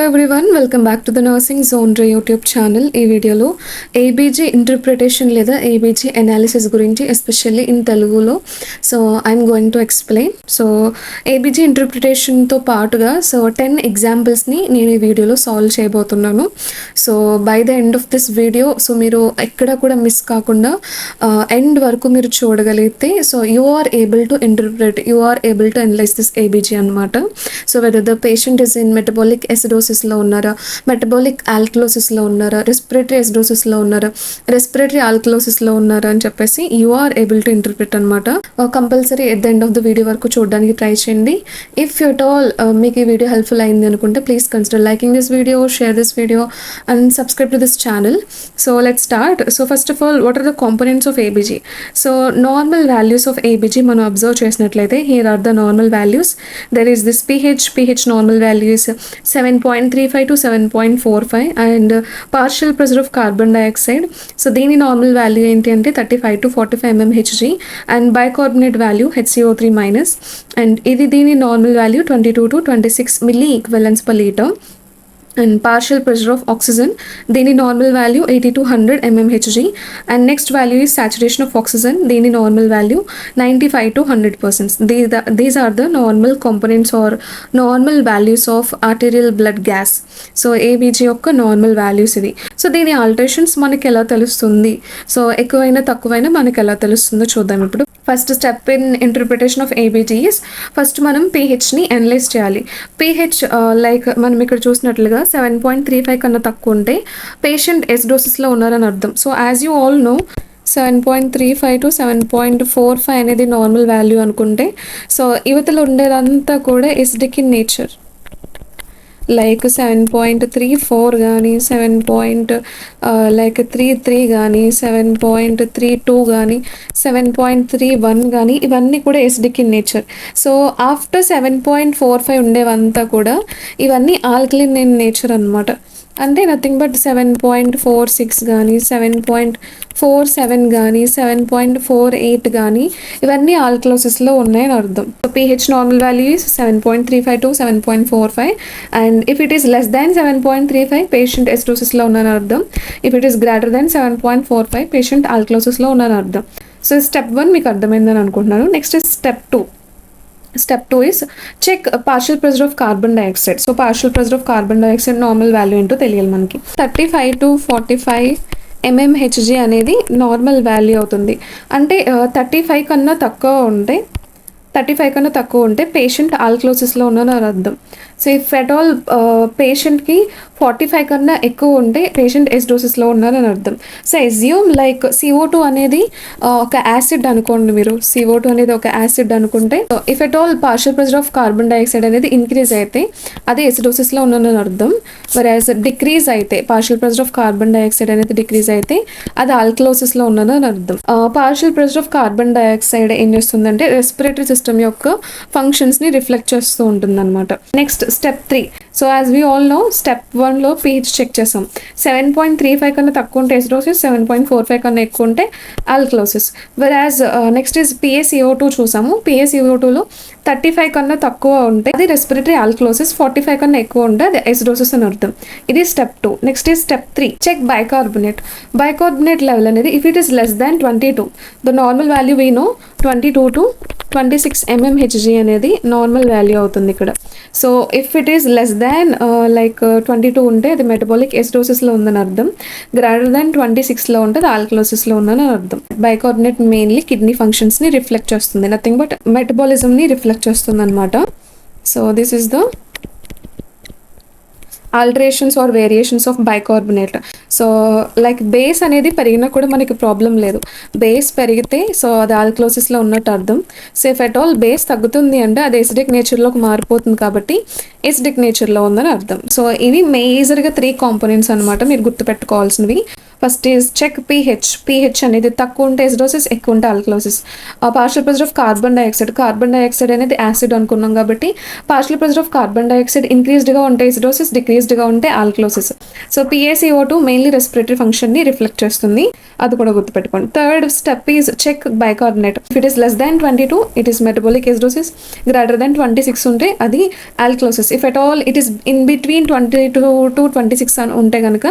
Everyone, welcome back to the nursing జోన్రే YouTube channel. ఈ వీడియోలో ఏబీజీ ఇంటర్ప్రిటేషన్ లేదా ఏబీజీ అనాలిసిస్ గురించి ఎస్పెషల్లీ ఇన్ తెలుగులో I'm going to explain. ABG ఇంటర్ప్రిటేషన్తో పాటుగా 10 ఎగ్జాంపుల్స్ని నేను ఈ వీడియోలో సాల్వ్ చేయబోతున్నాను. By the end of this video మీరు ఎక్కడ కూడా మిస్ కాకుండా ఎండ్ వరకు మీరు చూడగలిగితే you are able to interpret, you are able to analyse this ABG అనమాట. Whether the patient is in metabolic ఎసిడోసిస్లో ఉన్నారా, మెటబాలిక్ ఆల్కలోసిస్లో ఉన్నారా, రెస్పిరేటరీ ఎసిడోసిస్లో ఉన్నారా, రెస్పిరేటరీ ఆల్కలోసిస్లో ఉన్నారా అని చెప్పేసి you are able to interpret అనమాట. Compulsory at the end of the video వరకు చూడడానికి ట్రై చేయండి. ఇఫ్ ఎట్ ఆల్ మీకు ఈ వీడియో హెల్ప్ఫుల్ అయింది అనుకుంటే please consider liking this video, share this video and subscribe to this channel. Let's start. First of all, what are the components of ABG? Normal values of ABG మనం observe చేసినట్లయితే here are the normal values. There is this pH normal values 7.35 to 7.45 and partial pressure of carbon dioxide. దీని normal value ఏంటి అంటే 35 to 45 mmHg and bicarbonate value HCO3 minus and ఇది దీని normal value 22 to 26 milli equivalents per liter. And partial pressure of oxygen, దీని normal value 80 to 100 mmHg and next value is saturation of oxygen, దీని normal value 95 to 100%. These are the normal components or normal values of arterial blood gas. ABG యొక్క normal values ఇవి. దీని alterations మనకి ఎలా తెలుస్తుంది, ఎక్కువైనా తక్కువైనా మనకి ఎలా తెలుస్తుందో చూద్దాం ఇప్పుడు. First step in interpretation of ABG is first మనం pHని అనలైజ్ చేయాలి. pH లైక్ మనం ఇక్కడ చూసినట్లుగా 7.35 కన్నా తక్కువ ఉంటే పేషెంట్ ఎసిడోసిస్లో ఉన్నారని అర్థం. As you all know 7.35 to 7.45 అనేది నార్మల్ వాల్యూ అనుకుంటే యువతలో ఉండేదంతా కూడా ఎసిడిక్ ఇన్ నేచర్. లైక్ 7.34 కానీ 7.33 కానీ 7.32 కానీ 7.31 కానీ ఇవన్నీ కూడా ఎసిడిక్ ఇన్ నేచర్. ఆఫ్టర్ 7.45 ఉండేవంతా కూడా ఇవన్నీ ఆల్కలిన్ ఇన్ నేచర్ అనమాట. అంటే నథింగ్ బట్ 7.46 కానీ 7.47 కానీ 7.48 కానీ ఇవన్నీ ఆల్కలోసిస్లో ఉన్నాయని అర్థం. pH normal value is 7.35 to 7.45 and if it is less than 7.35 patient ఎసిడోసిస్లో ఉన్నారని అర్థం. If it is greater than 7.45 patient ఆల్కలోసిస్లో ఉన్నారని అర్థం. స్టెప్ 1 మీకు అర్థమైందని అనుకుంటున్నాను. Next step 2. Step 2 is check partial pressure of carbon dioxide. Partial pressure of carbon dioxide normal value ఏంటో తెలియాలి మనకి. 35 to 45 mmHg అనేది నార్మల్ వాల్యూ అవుతుంది. అంటే 35 కన్నా తక్కువ ఉంటే పేషెంట్ ఆల్కలోసిస్లో ఉన్నారని అర్థం. ఇఫ్ ఎట్ ఆల్ పేషెంట్కి 45 కన్నా ఎక్కువ ఉంటే పేషెంట్ ఎసిడోసిస్లో ఉన్నారని అర్థం. ఎస్యూమ్ లైక్ CO2 అనేది ఒక యాసిడ్ అనుకోండి మీరు. CO2 అనేది ఒక యాసిడ్ అనుకుంటే if at all partial pressure of carbon dioxide అనేది ఇంక్రీజ్ అయితే అది ఎసిడోసిస్లో ఉన్నారని అర్థం. వెరాజ్ డిక్రీజ్ అయితే partial pressure of carbon dioxide అనేది డిక్రీజ్ అయితే అది ఆల్కలోసిస్లో ఉన్నారని అర్థం. Partial pressure of carbon dioxide ఏం చేస్తుందంటే రెస్పిరేటరీ సిస్టమ్ యొక్క ఫంక్షన్స్ని రిఫ్లెక్ట్ చేస్తూ ఉంటుంది అనమాట. Next step 3. As we all know step 1లో pH చెక్ చేసాం. 7.35 కన్నా తక్కువ ఉంటే ఎసిడోసిస్, 7.45 కన్నా ఎక్కువ ఉంటే ఆల్కలోసిస్. వెరాజ్ నెక్స్ట్ ఇస్ PaCO2 చూసాము. PaCO2లో 35 కన్నా తక్కువ ఉంటే అది రెస్పిరేటరీ ఆల్కలోసిస్, 45 కన్నా ఎక్కువ ఉంటే అది ఎసిడోసిస్ అని అర్థం. ఇది step 2. Next is step 3. Check bicarbonate level అనేది if it is less than 22 the normal value we know 22 to 26 mmHg అనేది నార్మల్ వాల్యూ అవుతుంది ఇక్కడ. If it is less than 22 ఉంటే అది మెటబాలిక్ ఎసిడోసిస్లో ఉందని అర్థం. గ్రేటర్ దాన్ 26లో ఉంటే అది ఆల్కలోసిస్లో ఉందని అర్థం. బైకార్బోనేట్ మెయిన్లీ కిడ్నీ ఫంక్షన్స్ని రిఫ్లెక్ట్ చేస్తుంది, నథింగ్ బట్ మెటబాలిజంని రిఫ్లెక్ట్ చేస్తుంది అనమాట. This is the alterations or variations of bicarbonate. Like base అనేది పెరిగినా కూడా మనకి ప్రాబ్లం లేదు. బేస్ పెరిగితే అది ఆల్కలోసిస్లో ఉన్నట్టు అర్థం. ఇఫ్ ఎట్ ఆల్ బేస్ తగ్గుతుంది అంటే అది ఎసిడిక్ నేచర్లోకి మారిపోతుంది కాబట్టి ఎసిడిక్ నేచర్లో ఉందని అర్థం. ఇవి మేజర్గా 3 కాంపోనెంట్స్ అనమాట మీరు గుర్తుపెట్టుకోవాల్సినవి. ఫస్ట్ ఈజ్ చెక్ pH అనేది తక్కువ ఉంటే ఎసిడోసిస్, ఎక్కువ ఉంటే alkalosis. Partial pressure of carbon dioxide అనేది యాసిడ్ అనుకున్నాం కాబట్టి partial pressure of carbon dioxide ఇంక్రీజ్డ్గా ఉంటే ఎసిడోసిస్, డిక్రీజ్డ్గా ఉంటే alkalosis. So PaCO2 mainly respiratory ఫంక్షన్ని రిఫ్లెక్ట్ చేస్తుంది, అది కూడా గుర్తుపెట్టుకోండి. Third step is check bicarbonate. If it is less than 22 it is metabolic acidosis, greater than 26 ఉంటే అది alkalosis. If at all it is in between 22 to 26 ఉంటే కనుక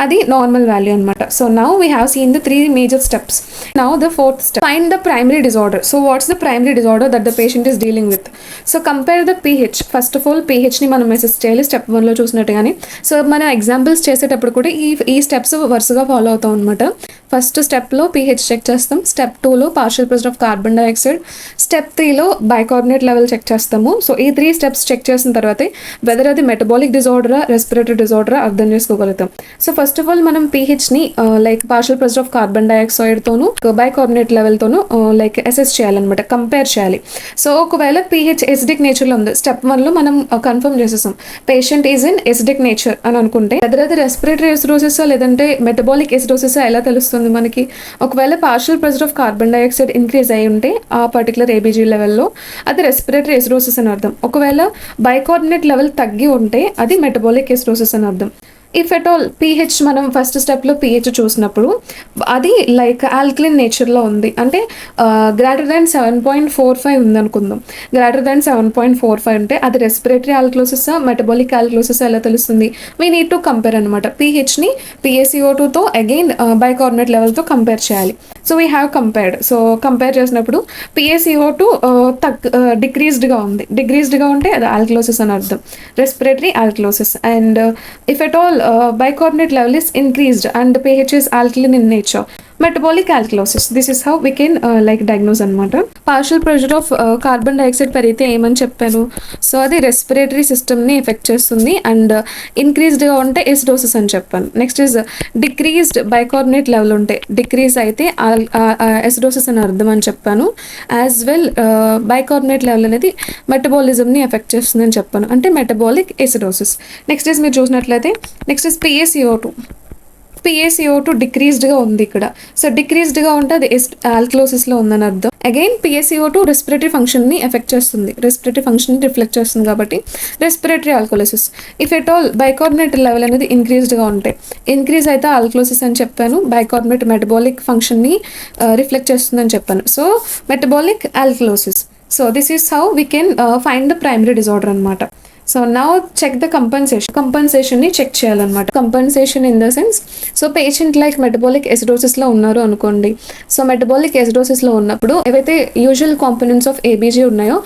అది నార్మల్ వాల్యూ అనమాట. So now we have seen the 3 major steps. Now the fourth step, find the primary disorder. So what's the primary disorder that the patient is dealing with? So compare the pH. First of all pHని మనం message చేయాలి step 1లో చూసినట్టుగానే. So మనం examples చేసేటప్పుడు కూడా ఈ steps వరుసగా ఫాలో అవుతాం అనమాట. ఫస్ట్ స్టెప్లో pH చెక్ చేస్తాం, స్టెప్ 2లో partial pressure of carbon dioxide, step 3లో బైకార్బోనేట్ లెవెల్ చెక్ చేస్తాము. సో ఈ 3 స్టెప్స్ చెక్ చేసిన తర్వాతే వెదర్ అది మెటబాలిక్ డిజార్డరా, రెస్పిరేటరీ డిజార్డరా అర్థం చేసుకోగలుగుతాం. సో ఫస్ట్ ఆఫ్ ఆల్ మనం pHని like partial pressure of carbon డైఆక్సైడ్తోను బైకార్బోనేట్ లెవెల్తోను లైక్ అసెస్ చేయాలన్నమాట, కంపేర్ చేయాలి. సో ఒకవేళ pH ఎసిడిక్ నేచర్లో ఉంది, స్టెప్ 1లో మనం కన్ఫర్మ్ చేసేసాం patient is in acidic nature అని అనుకుంటే వెదర్ అది రెస్పిరేటరీ ఎసిడోసిస్ లేదంటే మెటబాలిక్ ఎసిడోసిస్ ఎలా తెలుస్తుంది మనకి? ఒకవేళ partial pressure of carbon dioxide increase అయి ఉంటే ఆ పర్టికులర్ ఏబీజీ లెవెల్లో అది రెస్పిరేటరీ ఎసిడోసిస్ అని అర్థం. ఒకవేళ బైకార్బోనేట్ లెవెల్ తగ్గి ఉంటే అది మెటబాలిక్ ఎసిడోసిస్ అని అర్థం. ఇఫ్ ఎట్ ఆల్ pH మనం ఫస్ట్ స్టెప్లో pH చూసినప్పుడు అది లైక్ ఆల్కలిన్ నేచర్లో ఉంది అంటే గ్రేటర్ దాన్ 7.45 ఉంది అనుకుందాం. గ్రేటర్ దాన్ 7.45 ఉంటే అది రెస్పిరేటరీ ఆల్కలోసిస్, మెటబాలిక్ ఆల్కలోసిస్ ఎలా తెలుస్తుంది? వీ నీడ్ టు కంపేర్ అనమాట. pHని PaCO2తో అగైన్ బైకార్బోనేట్ లెవెల్తో కంపేర్ చేయాలి. So we have compared. So compare చేసినప్పుడు PaCO2 డిక్రీజ్డ్గా ఉంటే అది ఆల్కలోసిస్ అని అర్థం, respiratory alkalosis. And if at all bicarbonate level is increased and pH is alkaline in nature, metabolic alkalosis. This is how we can like diagnose అనమాట. Partial pressure of carbon dioxide పెరిగితే ఏమని చెప్పాను? So అది respiratory సిస్టమ్ని effect చేస్తుంది and ఇంక్రీజ్డ్గా ఉంటే acidosis అని చెప్పాను. Next is decreased bicarbonate level ఉంటే, డిక్రీజ్ అయితే ఎసిడోసిస్ అని అర్థం అని చెప్పాను. యాజ్ వెల్ బైకార్బోనేట్ లెవెల్ అనేది మెటబాలిజంని ఎఫెక్ట్ చేస్తుంది అని చెప్పాను, అంటే మెటబాలిక్ ఎసిడోసిస్. నెక్స్ట్ ఈజ్ మీరు చూసినట్లయితే నెక్స్ట్ ఈజ్ PaCO2 డిక్రీజ్డ్గా ఉంది ఇక్కడ. సో డిక్రీజ్డ్గా ఉంటే అది ఆల్కలోసిస్లో ఉందని అర్థం. అగైన్ PaCO2 రెస్పిరేటరీ ఫంక్షన్ని ఎఫెక్ట్ చేస్తుంది, రెస్పిరేటరీ ఫంక్షన్ రిఫ్లెక్ట్ చేస్తుంది కాబట్టి respiratory alkalosis. If at all bicarbonate level అనేది ఇంక్రీజ్డ్గా ఉంటే, ఇంక్రీజ్ అయితే ఆల్కలోసిస్ అని చెప్పాను, బైకార్బోనేట్ మెటబాలిక్ ఫంక్షన్ని రిఫ్లెక్ట్ చేస్తుందని చెప్పాను. So metabolic alkalosis. So this is how we can find the primary disorder అనమాట. సో నౌ చెక్ ద కంపన్సేషన్ని చెక్ చేయాలన్నమాట. Compensation in the sense, so patient like metabolic ఎసిడోసిస్లో ఉన్నారు అనుకోండి. సో మెటబాలిక్ ఎసిడోసిస్లో ఉన్నప్పుడు ఏవైతే యూజువల్ కాంపోనెంట్స్ ఆఫ్ ఏబీజీ ఉన్నాయో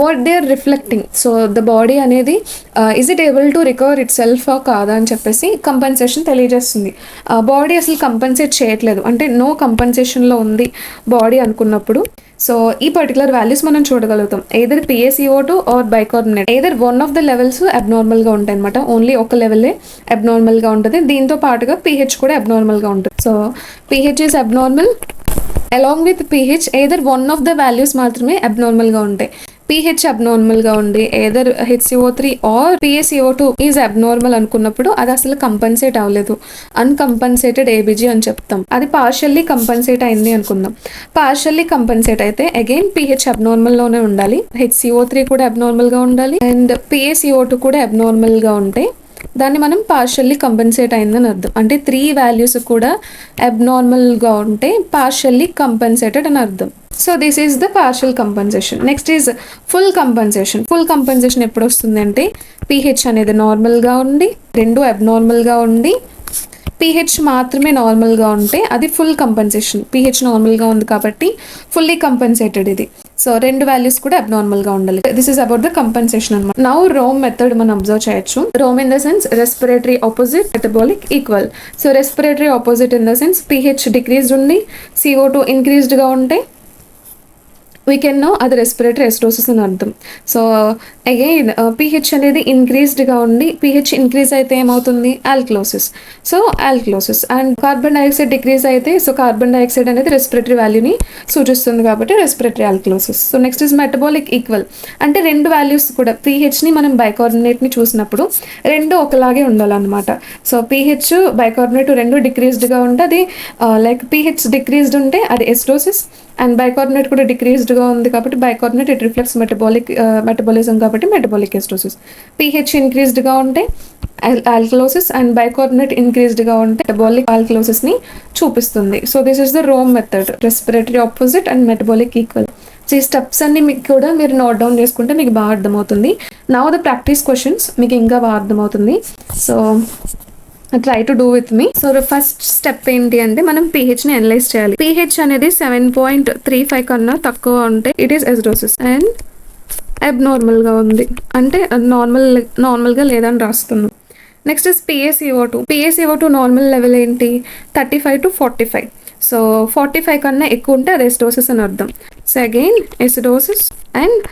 what they are reflecting, so the body అనేది is it able to recover itself కాదా అని చెప్పేసి కంపన్సేషన్ తెలియజేస్తుంది. బాడీ అసలు కంపన్సేట్ చేయట్లేదు అంటే నో కంపన్సేషన్లో ఉంది బాడీ అనుకున్నప్పుడు, సో ఈ పర్టికులర్ వాల్యూస్ మనం చూడగలుగుతాం. Either PaCO2 or bicarbonate, either one of the levels అబ్నార్మల్గా ఉంటాయి అనమాట. ఓన్లీ ఒక లెవెలే అబ్నార్మల్గా ఉంటుంది, దీంతో పాటుగా pH కూడా అబ్నార్మల్గా ఉంటుంది. So pH is abnormal, along with pH either one of the values మాత్రమే అబ్నార్మల్గా ఉంటాయి. pH అబ్నార్మల్గా ఉండి either HCO3 are PaCO2 is abnormal అనుకున్నప్పుడు అది అసలు కంపన్సేట్ అవ్వలేదు, అన్కంపన్సేటెడ్ ఏబీజీ అని చెప్తాం. అది పార్షియల్లీ కంపన్సేట్ అయింది అనుకుందాం. పార్షియల్లీ కంపన్సేట్ అయితే అగైన్ pH అబ్నార్మల్లోనే ఉండాలి, HCO3 కూడా అబ్నార్మల్గా ఉండాలి అండ్ PaCO2 కూడా అబ్నార్మల్గా ఉంటే దాన్ని మనం పార్షియల్లీ కంపన్సేట్ అయిందని అర్థం. అంటే 3 వాల్యూస్ కూడా అబ్నార్మల్గా ఉంటే పార్షియల్లీ కంపన్సేటెడ్ అని అర్థం. So this is the partial compensation. Next is full compensation. Full compensation ఎప్పుడు వస్తుంది అంటే pH అనేది నార్మల్గా ఉండి, 2 అబ్నార్మల్గా ఉండి pH మాత్రమే నార్మల్గా ఉంటే అది ఫుల్ కంపన్సేషన్. pH నార్మల్గా ఉంది కాబట్టి ఫుల్లీ కంపన్సేటెడ్ ఇది. సో 2 వాల్యూస్ కూడా అబ్నార్మల్గా ఉండాలి. This is about the compensation అనమాట. నౌ రోమ్ మెథడ్ మనం అబ్జర్వ్ చేయొచ్చు. Rome in the sense respiratory opposite, metabolic equal. So respiratory opposite in the sense pH decreased ఉండి CO2 ఇంక్రీజ్డ్గా ఉంటే వీ కెన్ నో అది respiratory acidosis అని అర్థం. So again pH అనేది ఇంక్రీజ్డ్గా ఉండి పీహెచ్ ఇంక్రీజ్ అయితే ఏమవుతుంది alkalosis. So alkalosis and carbon dioxide decrease అయితే సో కార్బన్ డైఆక్సైడ్ అనేది రెస్పిరేటరీ వాల్యూని సూచిస్తుంది కాబట్టి respiratory alkalosis. So next is metabolic equal అంటే రెండు వాల్యూస్ కూడా పీహెచ్ని మనం బైకార్బోనేట్ని చూసినప్పుడు రెండు ఒకలాగే ఉండాలన్నమాట. సో పీహెచ్ బైకార్బోనేట్ రెండు డిక్రీజ్డ్గా ఉంటే అది లైక్ పీహెచ్ డిక్రీజ్డ్ ఉంటే అది ఎసిడోసిస్ అండ్ బైకార్బోనేట్ కూడా డిక్రీజ్డ్గా ఉంది కాబట్టి బైకార్బోనేట్ ఇట్ రిఫ్లెక్ట్స్ మెటబాలిజం కాబట్టి మెటబాలిక్ ఎసిడోసిస్. పీహెచ్ ఇంక్రీజ్డ్గా ఉంటే ఆల్కలోసిస్ అండ్ బైకార్బోనేట్ ఇంక్రీజ్డ్గా ఉంటే మెటబాలిక్ ఆల్కలోసిస్ని చూపిస్తుంది. So this is the Rome method, respiratory opposite and metabolic equal. So ఈ స్టెప్స్ అన్ని మీకు కూడా మీరు నోట్ డౌన్ చేసుకుంటే మీకు బాగా అర్థమవుతుంది. నౌ ద ప్రాక్టీస్ క్వశ్చన్స్ మీకు ఇంకా బాగా అర్థమవుతుంది. So try to do with me. So first step ఏంటి అంటే మనం పీహెచ్ని అనలైజ్ చేయాలి. పీహెచ్ అనేది 7.35 కన్నా తక్కువ ఉంటే ఇట్ ఈస్ ఎసిడోసిస్ అండ్ అబ్నార్మల్గా ఉంది అంటే నార్మల్గా లేదని రాస్తున్నాం. Next is PaCO2. PaCO2 normal level ఏంటి 35 to 45. సో 45 కన్నా ఎక్కువ ఉంటే అది ఎసిడోసిస్ అని అర్థం. సో అగైన్ ఎసిడోసిస్ అండ్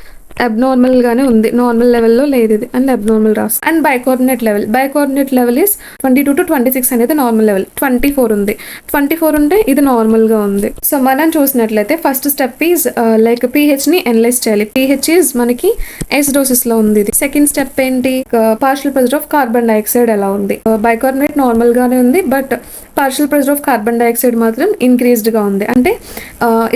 అబ్నార్మల్గానే ఉంది, నార్మల్ లెవెల్లో లేదు ఇది అండ్ అబ్నార్మల్ రాస్తుంది. And bicarbonate level is 22 to 26 అనేది నార్మల్ లెవెల్. 24 ఉంది, 24 ఉంటే ఇది నార్మల్గా ఉంది. సో మనం చూసినట్లయితే ఫస్ట్ స్టెప్ ఈజ్ లైక్ పీహెచ్ని అనలైజ్ చేయాలి. పీహెచ్ ఈజ్ మనకి ఎసిడోసిస్లో ఉంది. ఇది సెకండ్ స్టెప్ ఏంటి partial pressure of carbon dioxide ఎలా ఉంది. బైకార్బోనేట్ నార్మల్గానే ఉంది but partial pressure of carbon dioxide మాత్రం ఇంక్రీజ్డ్గా ఉంది అంటే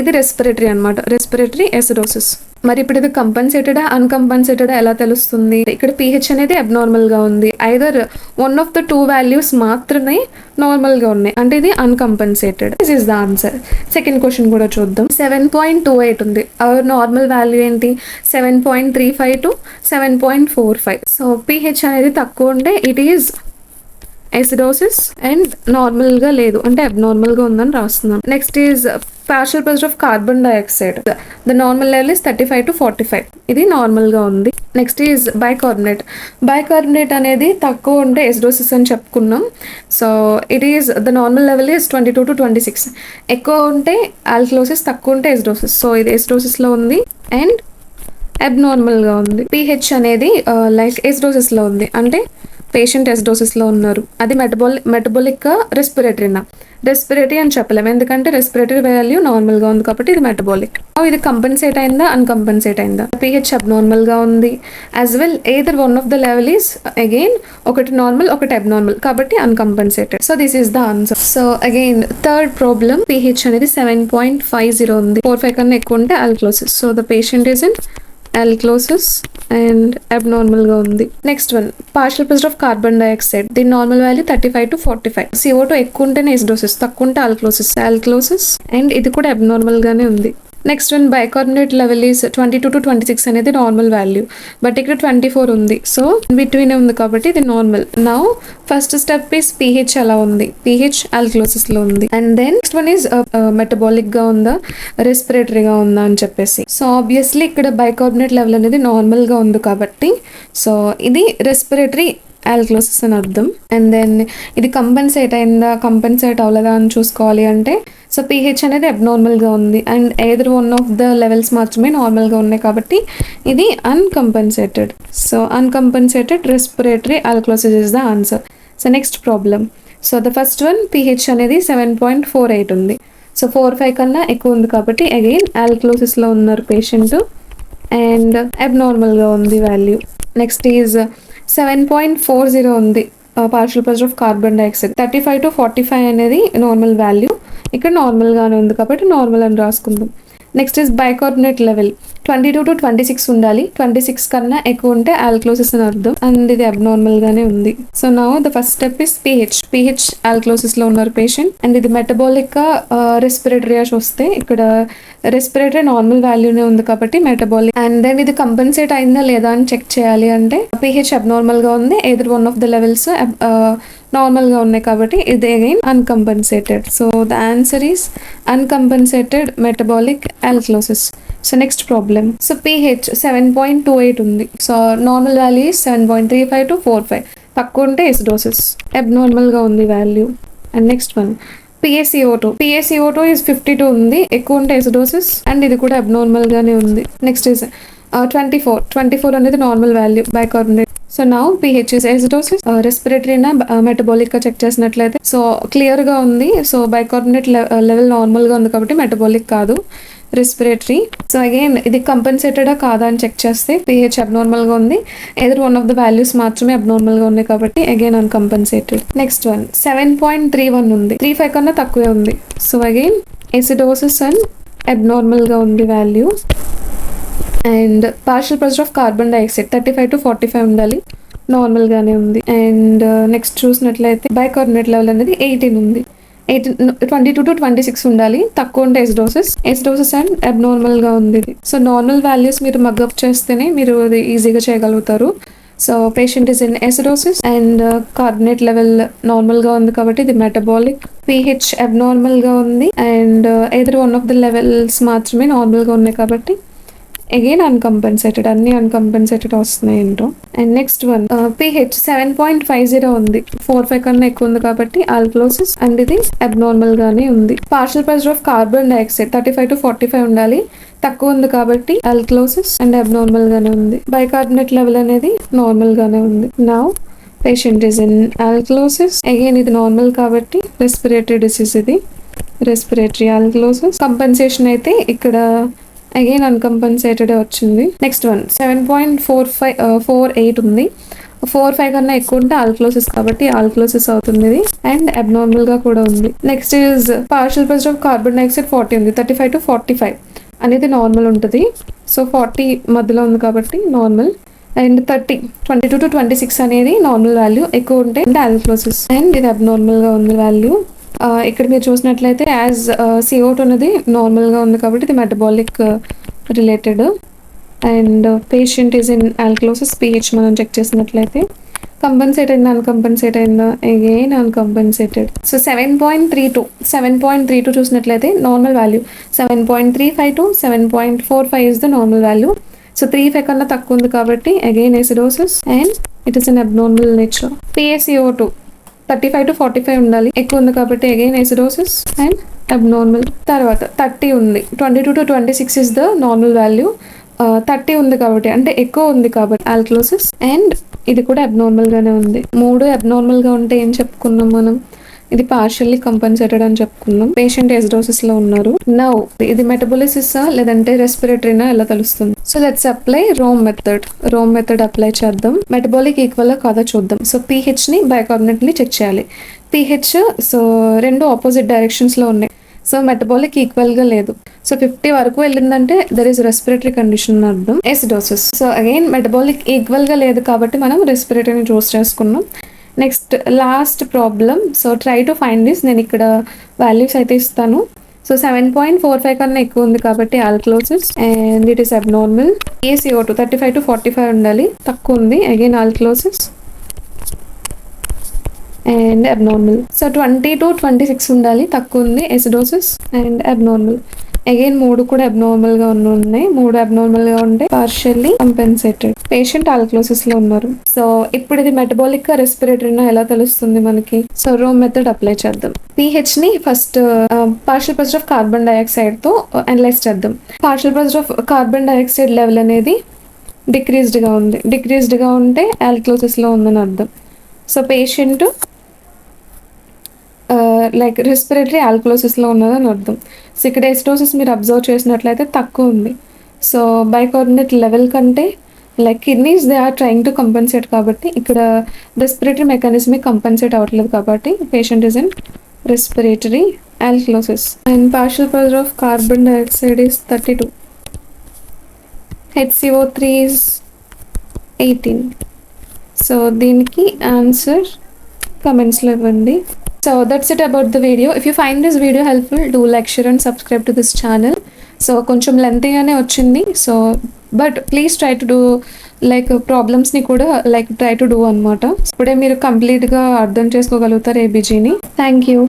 ఇది రెస్పిరేటరీ అనమాట, రెస్పిరేటరీ ఎసిడోసిస్. మరి ఇప్పుడు ఇది కంపన్సేటెడా అన్కంపన్సేటెడా ఎలా తెలుస్తుంది. ఇక్కడ పీహెచ్ అనేది అబ్నార్మల్గా ఉంది, either one of the two values మాత్రమే నార్మల్గా ఉన్నాయి అంటే ఇది అన్కంపన్సేటెడ్. This is the answer. Second question కూడా చూద్దాం. 7.28 ఉంది, అవర్ నార్మల్ వాల్యూ ఏంటి 7.35 to 7.45. సో పీహెచ్ అనేది తక్కువ ఉంటే ఇట్ ఈస్ ఎసిడోసిస్ అండ్ నార్మల్గా లేదు అంటే అబ్నార్మల్గా ఉందని రాస్తున్నాం. Next is partial pressure of carbon dioxide. The normal level is 35 to 45. ఇది నార్మల్గా ఉంది. నెక్స్ట్ ఈజ్ బైకార్బోనేట్ అనేది తక్కువ ఉంటే ఎసిడోసిస్ అని చెప్పుకున్నాం. So it is the normal level is 22 to 26. ఎక్కువ ఉంటే ఆల్కలోసిస్, తక్కువ ఉంటే ఎసిడోసిస్. సో ఇది ఎసిడోసిస్లో ఉంది అండ్ అబ్నార్మల్గా ఉంది. పీహెచ్ అనేది లైక్ ఎసిడోసిస్లో ఉంది అంటే పేషెంట్ ఎసిడోసిస్లో ఉన్నారు. అది మెటబాలిక్ రెస్పిరేటరీ అని చెప్పలేము ఎందుకంటే రెస్పిరేటరీ వాల్యూ నార్మల్గా ఉంది కాబట్టి ఇది మెటబాలిక్. ఇది కంపెన్సేట్ అయిందా అన్కంపెన్సేట్ అయిందా. పీహెచ్ అబ్నార్మల్గా ఉంది as well either one of the level is again ఒకటి నార్మల్ ఒకటి అబ్నార్మల్ కాబట్టి uncompensated. So this is the answer. So again third problem pH అనేది 7.50 ఉంది, 45 కన్నా ఎక్కువ ఉంటే alkalosis. So the patient is in alkalosis and అబ్నార్మల్గా ఉంది. Next one partial pressure of carbon dioxide. దీని నార్మల్ వాల్యూ 35 to 45. CO2 ఎక్కువ ఉంటేనే ఎసిడోసిస్, తక్కువ ఉంటే ఆల్కలోసిస్ అండ్ ఇది కూడా అబ్నార్మల్గానే ఉంది. Next one bicarbonate level is 22 to 26 అనేది నార్మల్ వాల్యూ బట్ ఇక్కడ 24 ఉంది. సో బిట్వీన్ ఉంది కాబట్టి ఇది normal. Now first step is pH ఎలా ఉంది, పీహెచ్ ఆల్కలోసిస్లో ఉంది. And then next one is మెటబాలిక్గా ఉందా రెస్పిరేటరీగా ఉందా అని చెప్పేసి. సో ఆబ్వియస్లీ ఇక్కడ బైకార్బోనేట్ లెవెల్ అనేది నార్మల్గా ఉంది కాబట్టి సో ఇది రెస్పిరేటరీ ఆల్కలోసిస్ అని అర్థం. అండ్ దెన్ ఇది కంపెన్సేట్ అవ్వలేదా అని చూసుకోవాలి అంటే సో పీహెచ్ అనేది అబ్నార్మల్గా ఉంది and either one of the levels మాత్రమే నార్మల్గా ఉన్నాయి కాబట్టి ఇది uncompensated. So uncompensated respiratory alkalosis is the answer. So next problem. So the first one pH అనేది 7.48 ఉంది. సో 45 కన్నా ఎక్కువ ఉంది కాబట్టి అగైన్ ఆల్కలోసిస్లో ఉన్నారు పేషెంట్ అండ్ అబ్నార్మల్గా ఉంది వాల్యూ. నెక్స్ట్ ఈజ్ 7.40 ఉంది partial pressure of carbon dioxide. 35 to 45 అనేది నార్మల్ వాల్యూ, ఇక్కడ నార్మల్గానే ఉంది కాబట్టి నార్మల్ అని రాసుకుందాం. Next is bicarbonate level 22 to 26 ఉండాలి, 26 కన్నా ఎక్కువ ఉంటే ఆల్కలోసిస్ అని అర్థం అండ్ ఇది అబ్నార్మల్గానే ఉంది. So now the first step is pH ఆల్కలోసిస్లో ఉన్నారు పేషెంట్ అండ్ ఇది మెటబాలిక్గా రెస్పిరేటరీ వస్తే ఇక్కడ రెస్పిరేటరీ నార్మల్ వాల్యూనే ఉంది కాబట్టి మెటబాలిక్. అండ్ దెన్ ఇది కంపెన్సేట్ అయిందా లేదా అని చెక్ చేయాలి అంటే పీహెచ్ అబ్నార్మల్గా ఉంది, either one of the levels నార్మల్గా ఉన్నాయి కాబట్టి ఇది again uncompensated. So the answer is uncompensated metabolic alkalosis. So next problem. So pH 7.28 ఉంది. So normal value 7.35 to 45. తక్కువ ఉంటే ఎసిడోసిస్, అబ్నార్మల్గా ఉంది వాల్యూ. And next one PaCO2 is 52 ఉంది, ఎక్కువ ఉంటే ఎసిడోసిస్, అండ్ ఇది కూడా అబ్నార్మల్ గానే ఉంది. నెక్స్ట్ ఇస్ 24 అనేది normal value bicarbonate. So now pH is acidosis. Respiratory metabolic గా చెక్ చేసినట్లయితే సో క్లియర్ గా ఉంది. సో బైకార్బోనేట్ లెవెల్ నార్మల్ గా ఉంది కాబట్టి మెటబాలిక్ కాదు, రెస్పిరేటరీ. సో అగైన్ ఇది కంపెన్సేటెడా కాదా అని చెక్ చేస్తే పిహెచ్ అబ్నార్మల్ గా ఉంది, either one of the values మాత్రమే అబ్నార్మల్ గా ఉన్నాయి కాబట్టి అగైన్ అన్కంపెన్సేటెడ్. నెక్స్ట్ వన్ 7.31 ఉంది, 35 కన్నా తక్కువే ఉంది. So again acidosis and abnormal గా ఉంది వాల్యూ. And partial pressure of carbon dioxide 35 to 45 ఉండాలి, నార్మల్ గానే ఉంది. అండ్ నెక్స్ట్ చూసినట్లయితే బైకార్బోనేట్ లెవెల్ అనేది 18 ఉంది, 22 to 26 ఉండాలి, తక్కువ ఉంటే ఎసిడోసిస్ అండ్ అబ్నార్మల్ గా ఉంది ఇది. సో నార్మల్ వాల్యూస్ మీరు మగ్గప్ చేస్తేనే మీరు అది ఈజీగా చేయగలుగుతారు. So patient is in acidosis and carbonate level normal గా ఉంది కాబట్టి ఇది మెటబాలిక్. పిహెచ్ అబ్నార్మల్ గా ఉంది and either one of the levels మాత్రమే నార్మల్ గా ఉన్నాయి కాబట్టి అగైన్ అన్కంపెన్సేటెడ్, అన్ని అన్కంపెన్సేటెడ్ వస్తున్నాయి ఏంటో. అండ్ నెక్స్ట్ వన్ పిహెచ్ 7.50 ఉంది, 45 కన్నా ఎక్కువ ఉంది కాబట్టి ఆల్కలోసిస్ అండ్ ఇది అబ్నార్మల్ గానే ఉంది. Partial pressure of carbon dioxide 35 to 45 ఉండాలి, తక్కువ ఉంది కాబట్టి ఆల్కలోసిస్ అండ్ అబ్నార్మల్ గానే ఉంది. బైకార్బోనేట్ లెవెల్ అనేది నార్మల్ గానే ఉంది. Now patient is in alkalosis, again ఇది నార్మల్ కాబట్టి రెస్పిరేటరీ డిసీజ్, ఇది రెస్పిరేటరీ ఆల్కలోసిస్. కంపెన్సేషన్ అయితే ఇక్కడ అగైన్ అన్కంపెన్సేటెడ్ వచ్చింది. నెక్స్ట్ వన్ 7.48 ఉంది, 45 కన్నా ఎక్కువ ఉంటే ఆల్కలోసిస్ కాబట్టి ఆల్కలోసిస్ అవుతుంది ఇది, అండ్ అబ్నార్మల్ గా కూడా ఉంది. Next is partial pressure of carbon dioxide 40 ఉంది, 35 to 45 అనేది నార్మల్ ఉంటుంది. సో 40 మధ్యలో ఉంది కాబట్టి నార్మల్. అండ్ 22 to 26 అనేది నార్మల్ వాల్యూ, ఎక్కువ ఉంటే ఆల్కలోసిస్ అండ్ ఇది అబ్నార్మల్ గా ఉంది వాల్యూ. ఇక్కడ మీరు చూసినట్లయితే యాజ్ CO2 అనేది నార్మల్గా ఉంది కాబట్టి ఇది metabolic related. And patient is in alkalosis. PH మనం చెక్ చేసినట్లయితే కంపెన్సేట్ అయిందా అన్కంపెన్సేట్ అయిందా, అగైన్ అన్కంపెన్సేటెడ్. సో 7.32 చూసినట్లయితే normal value, 7.35 to 7.45 is the normal value. So 35 కన్నా తక్కువ ఉంది కాబట్టి again acidosis and it is an abnormal nature. PaCO2 35 to 45 ఉండాలి, ఎక్కువ ఉంది కాబట్టి అగైన్ ఎసిడోసిస్ అండ్ అబ్నార్మల్. తర్వాత 30 ఉంది, 22 to 26 is the normal value. 30 ఉంది కాబట్టి అంటే ఎక్కువ ఉంది కాబట్టి ఆల్కలోసిస్ అండ్ ఇది కూడా అబ్నార్మల్ గానే ఉంది. మూడు అబ్నార్మల్ గా ఉంటే ఏం చెప్పుకున్నాం మనం, ఇది పార్షియల్లీ కంపెన్సేటెడ్ అని చెప్పుకున్నాం. పేషెంట్ ఎసిడోసిస్ లో ఉన్నారు. నౌ ఇది మెటబాలిసిస్ లేదా రెస్పిరేటరీనా ఎలా తెలుస్తుంది? So let's apply Rome method apply చేద్దాం. మెటబాలిక్ ఈక్వల్ కాదా చూద్దాం. సో పిహెచ్ ని బైకార్బోనేట్ ని చెక్ చేయాలి. పిహెచ్ సో రెండు ఆపోజిట్ డైరెక్షన్స్ లో ఉన్నాయి. సో మెటబాలిక్ ఈక్వల్ గా లేదు. సో 50 వరకు వెళ్ళిందంటే దర్ ఇస్ రెస్పిరేటరీ కండిషన్ అని అర్థం, acidosis. So again metabolic equal గా లేదు కాబట్టి మనం రెస్పిరేటరీని చూస్ చేసుకున్నాం. Next last problem. So try to find this. నేను ఇక్కడ వాల్యూస్ అయితే ఇస్తాను. సో 7.45 కన్నా ఎక్కువ ఉంది కాబట్టి alkalosis and it is abnormal. PaCO2 35 to 45 ఉండాలి, తక్కువ ఉంది, again alkalosis and abnormal. So 20 to 26 ఉండాలి, తక్కువ ఉంది, ఎసిడోసిస్ అండ్ అబ్నార్మల్. అగైన్ మూడు కూడా అబ్నార్మల్ గా ఉన్నాయి. మూడు అబ్నార్మల్ గా ఉంటే పార్షియల్లీ కంపెన్సేటెడ్. పేషెంట్ ఆల్కలోసిస్ లో ఉన్నారు. సో ఇప్పుడు ఇది మెటబాలిక్ గా రెస్పిరేటరీనా ఎలా తెలుస్తుంది మనకి? సో రోమ్ మెథడ్ అప్లై చేద్దాం. పిహెచ్ ని first partial pressure of carbon dioxide తో అనలైజ్ చేద్దాం. Partial pressure of carbon dioxide level అనేది డిక్రీజ్డ్ గా ఉంది. డిక్రీజ్డ్ గా ఉంటే ఆల్కలోసిస్ లో ఉందని అర్థం. So patient like respiratory alkalosis లో ఉన్నదని అర్థం. సో ఇక్కడ ఎసిడోసిస్ మీరు అబ్జర్వ్ చేసినట్లయితే తక్కువ ఉంది. సో బైకార్బోనేట్ లెవెల్ కంటే like kidneys they are trying to compensate కాబట్టి ఇక్కడ రెస్పిరేటరీ మెకానిజమే కంపెన్సేట్ అవ్వట్లేదు కాబట్టి patient is in respiratory alkalosis. And partial pressure of carbon dioxide is 32. HCO3 is 18. So దీనికి ఆన్సర్ కమెంట్స్లో ఇవ్వండి. So that's it about the video. If you find this video helpful, do like, share and subscribe to this channel. So కొంచెం లెంతీగానే వచ్చింది. So but please try to do like ప్రాబ్లమ్స్ని కూడా like try to do అనమాట. ఇప్పుడే మీరు కంప్లీట్గా అర్థం చేసుకోగలుగుతారు ఏబీజీని. Thank you.